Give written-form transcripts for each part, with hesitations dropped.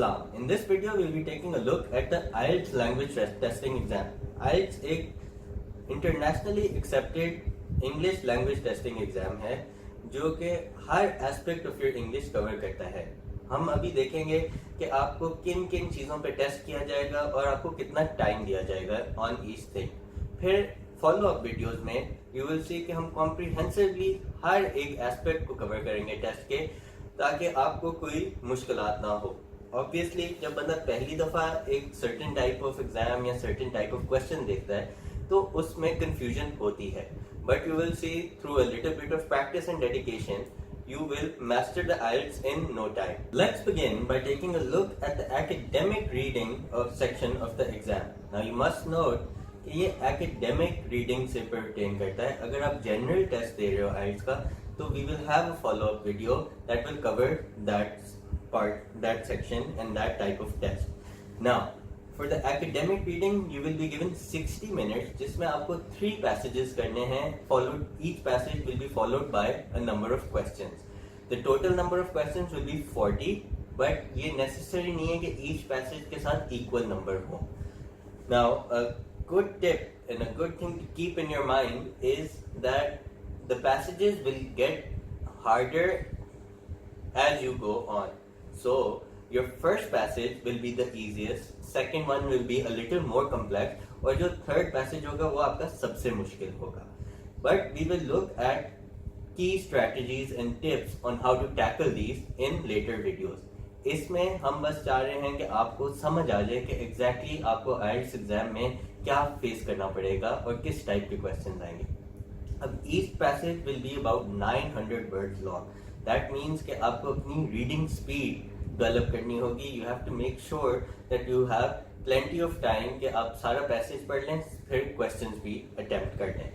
Salam. In this video, we'll be taking a look at the IELTS language testing exam. IELTS एक internationally accepted English language testing exam है जो कि हर aspect of your English cover करता है. हम अभी देखेंगे कि आपको किन किन चीज़ों पे टेस्ट किया जाएगा और आपको कितना टाइम दिया जाएगा ऑन ईच थिंग. फिर फॉलो अप वीडियोस में यू विल सी कि हम कॉम्प्रिहेंसिवली हर एक एस्पेक्ट को कवर करेंगे टेस्ट के, ताकि आपको कोई मुश्किलात ना हो. ऑब्वियसली जब बंदा पहली दफ़ा एक सर्टेन टाइप ऑफ एग्जाम या सर्टेन टाइप ऑफ क्वेश्चन देखता है तो उसमें कंफ्यूजन होती है, but you will see through a little bit of practice and dedication you will master the IELTS in no time. Let's begin by taking a look at the academic reading of section of the exam. Now you must note कि ये academic reading से pertain करता है. अगर आप general test दे रहे हो IELTS का तो we will have a follow-up video that will cover that part, that section and that type of test. Now for the academic reading you will be given 60 minutes जिसमें आपको 3 passages करने हैं. Followed each passage will be followed by a number of questions. The total number of questions will be 40, but ये necessary नहीं है कि each passage के साथ equal number हो. Now a good tip and a good thing to keep in your mind is that the passages will get harder as you go on. So your first passage will be the easiest, second one will be a little more complex, और जो third passage होगा वो आपका सबसे मुश्किल होगा. But we will look at key strategies and tips on how to tackle these in later videos. इसमें हम बस चाह रहे हैं कि आपको समझ आ जाए कि exactly आपको IELTS एग्जाम में क्या फेस करना पड़ेगा और किस टाइप के क्वेश्चन आएंगे. अब each passage will be about 900 words long. That means कि आपको अपनी reading speed डेवलप करनी होगी. You have to make sure that you have plenty of time कि आप सारा पैसेज पढ़ लें, फिर क्वेश्चंस भी अटेम्प्ट कर लें.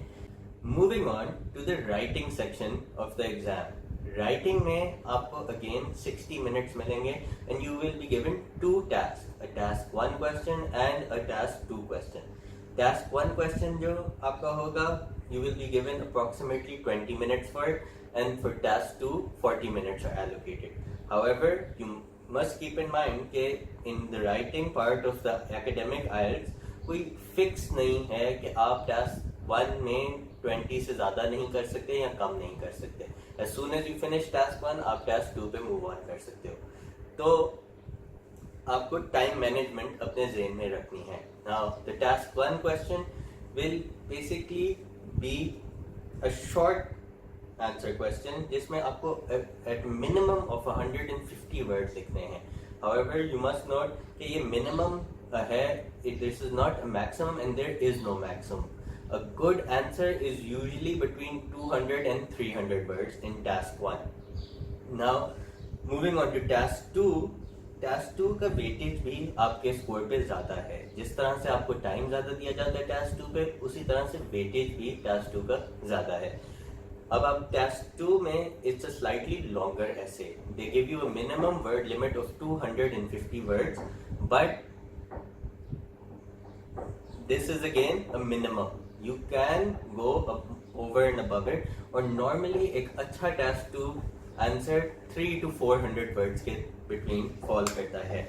Moving on to the writing section of the exam. Writing में आपको अगेन 60 मिनट्स मिलेंगे and you will be given 2 task, a task 1 question and a task 2 question. Task 1 question जो आपका होगा you will be given approximately 20 minutes for it, and for task 2 40 minutes are allocated. However, you must keep in mind कि in the writing part of the academic IELTS कोई fix नहीं है कि आप task 1 में 20 से ज़्यादा नहीं कर सकते या कम नहीं कर सकते. As soon as you finish task 1 आप task 2 पे move on कर सकते हो. तो आपको time management अपने ज़हन में रखनी है. Now the task 1 question will basically be a short answer question जिसमें आपको at minimum of 150 words लिखने हैं. However, you must note कि ये minimum है, this is not a maximum and there is no maximum. A good answer is usually between 200 and 300 words in task 1. Now, moving on to task 2. Task 2 का weightage भी आपके score पे ज़्यादा है. जिस तरह से आपको टाइम ज़्यादा दिया जाता है टास्क 2 पे, उसी तरह से वेटेज भी टास्क 2 का ज़्यादा है. अब आप टास्क 2 में it's a slightly longer essay. They give you a minimum word limit of 250 words, but this is again a minimum. You can go over and above it, और नॉर्मली एक अच्छा टास्क 2 आंसर 300 to 400 words के between fall करता है.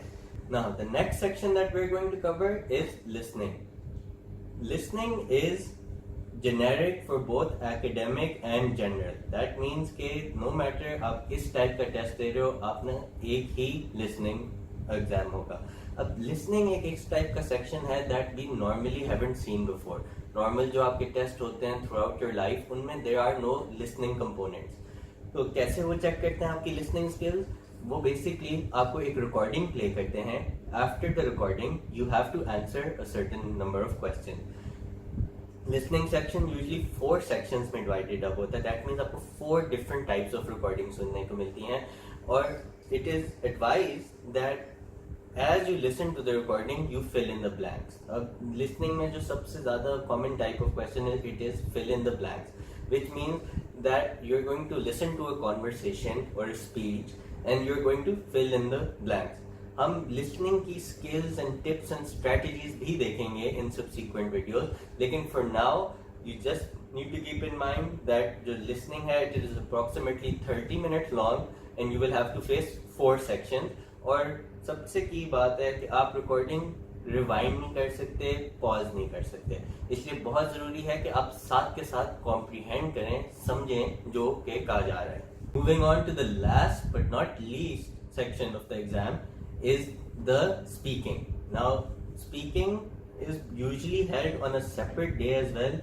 Now the next section that we're going to cover is listening. Listening is generic for both academic and general. That means कि no matter आप किस type का test दे रहे हो, आपने एक ही listening एग्जाम होगा. अब listening एक इस टाइप का सेक्शन है that we normally haven't seen before. Normal जो आपके टेस्ट होते हैं throughout your life, उनमें there are no listening components. तो कैसे वो चेक करते हैं आपकी लिसनिंग स्किल्स? वो बेसिकली आपको एक रिकॉर्डिंग प्ले करते हैं. After the recording you have to answer a certain number of question. Listening section usually 4 sections में डिवाइडेड अप होता है. दैट मीन्स आपको 4 डिफरेंट टाइप्स ऑफ रिकॉर्डिंग सुनने को मिलती हैं, और it is advised that as you listen to the recording you fill in the blanks. अब लिसनिंग में जो सबसे ज़्यादा कॉमन टाइप ऑफ क्वेश्चन है, it is fill in the blanks, which means that you're going to listen to a conversation or a speech and you're going to fill in the blanks. हम listening की skills and tips and strategies भी देखेंगे in subsequent videos, लेकिन for now you just need to keep in mind that the listening है, it is approximately 30 minutes long and you will have to face 4 sections, और सबसे की बात है कि आप रिकॉर्डिंग रिवाइंड नहीं कर सकते, पॉज नहीं कर सकते, इसलिए बहुत ज़रूरी है कि आप साथ के साथ कॉम्प्रीहेंड करें, समझें जो कि कहा जा रहा है. Moving on to the last but not least section of the exam is the speaking. Now, speaking is usually held on a separate day as well,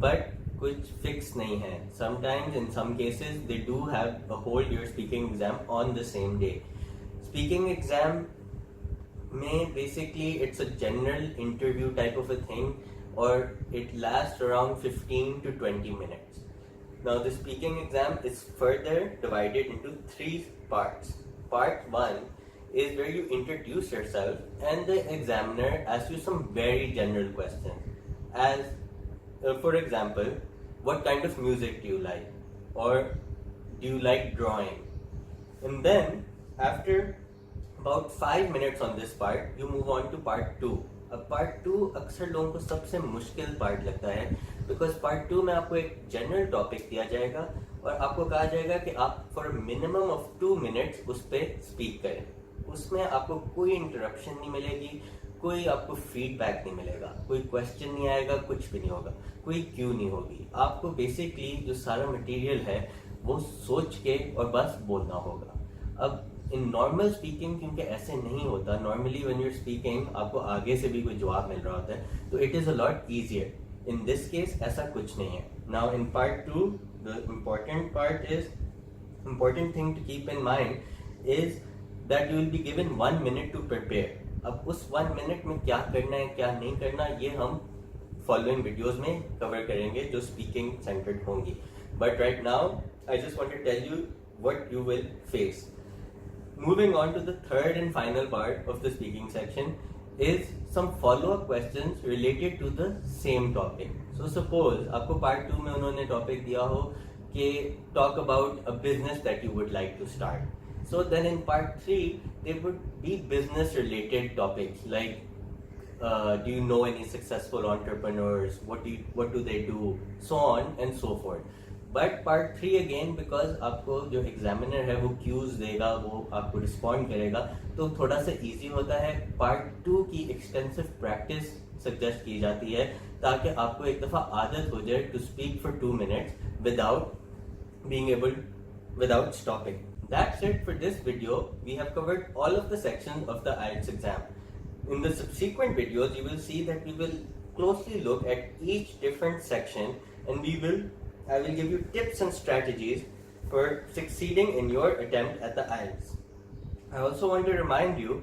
but कुछ fix नहीं है. Sometimes, in some cases, they do have a whole year speaking exam on the same day. Speaking exam में basically it's a general interview type of a thing, or it lasts around 15 to 20 minutes. Now, the speaking exam is further divided into 3 parts. Part 1 is where you introduce yourself and the examiner asks you some very general questions, as for example, what kind of music do you like, or do you like drawing? And then after about 5 minutes on this part, you move on to part 2. अब part 2 अक्सर लोगों को सबसे मुश्किल part लगता है, because part 2 में आपको एक general topic दिया जाएगा और आपको कहा जाएगा कि आप for a minimum of 2 minutes उस पर speak करें. उसमें आपको कोई इंटरप्शन नहीं मिलेगी, कोई आपको फीडबैक नहीं मिलेगा, कोई क्वेश्चन नहीं आएगा, कुछ भी नहीं होगा, कोई क्यू नहीं होगी. आपको बेसिकली जो सारा मटेरियल है वो सोच के और बस बोलना होगा. अब इन नॉर्मल स्पीकिंग क्योंकि ऐसे नहीं होता, normally when you are speaking आपको आगे से भी कोई जवाब मिल रहा होता है, तो it is a lot easier. In this case ऐसा कुछ नहीं है. Now in part 2 the important thing to keep in mind is that you will be given 1 minute to prepare. अब उस 1 minute में क्या करना है क्या नहीं करना ये हम following videos में cover करेंगे जो speaking centered होंगी. But right now I just want to tell you what you will face. Moving on to the third and final part of the speaking section is some follow-up questions related to the same topic. So suppose आपको part 2 में उन्होंने topic दिया हो कि talk about a business that you would like to start. So then in part 3, there would be business related topics like do you know any successful entrepreneurs, what do they do, so on and so forth. But part 3 again, because आपको जो examiner है वो cues देगा, वो आपको respond करेगा, तो थोड़ा सा easy होता है. part 2 की extensive practice suggest की जाती है ताकि आपको एक दफ़ा आदत हो जाए to speak for 2 minutes without stopping. That's it for this video. We have covered all of the sections of the IELTS exam. In the subsequent videos, you will see that we will closely look at each different section, and I will give you tips and strategies for succeeding in your attempt at the IELTS. I also want to remind you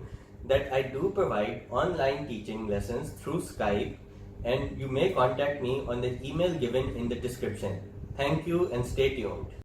that I do provide online teaching lessons through Skype, and you may contact me on the email given in the description. Thank you and stay tuned.